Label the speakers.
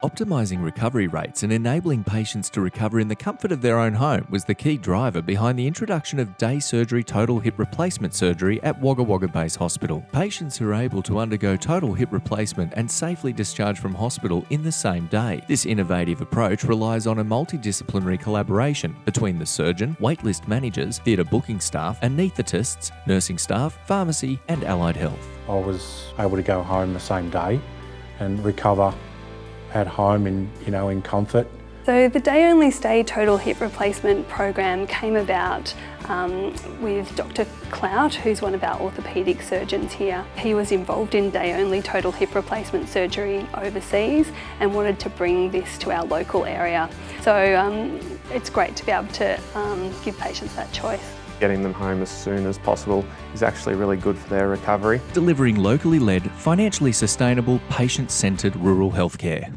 Speaker 1: Optimising recovery rates and enabling patients to recover in the comfort of their own home was the key driver behind the introduction of day surgery total hip replacement surgery at Wagga Wagga Base Hospital. Patients who are able to undergo total hip replacement and safely discharge from hospital in the same day. This innovative approach relies on a multidisciplinary collaboration between the surgeon, waitlist managers, theatre booking staff, anaesthetists, nursing staff, pharmacy and allied health.
Speaker 2: I was able to go home the same day and recover at home in comfort.
Speaker 3: So the Day Only Stay Total Hip Replacement program came about with Dr Clout, who's one of our orthopaedic surgeons here. He was involved in Day Only Total Hip Replacement surgery overseas and wanted to bring this to our local area. So it's great to be able to give patients that choice.
Speaker 4: Getting them home as soon as possible is actually really good for their recovery.
Speaker 1: Delivering locally led, financially sustainable, patient-centred rural healthcare.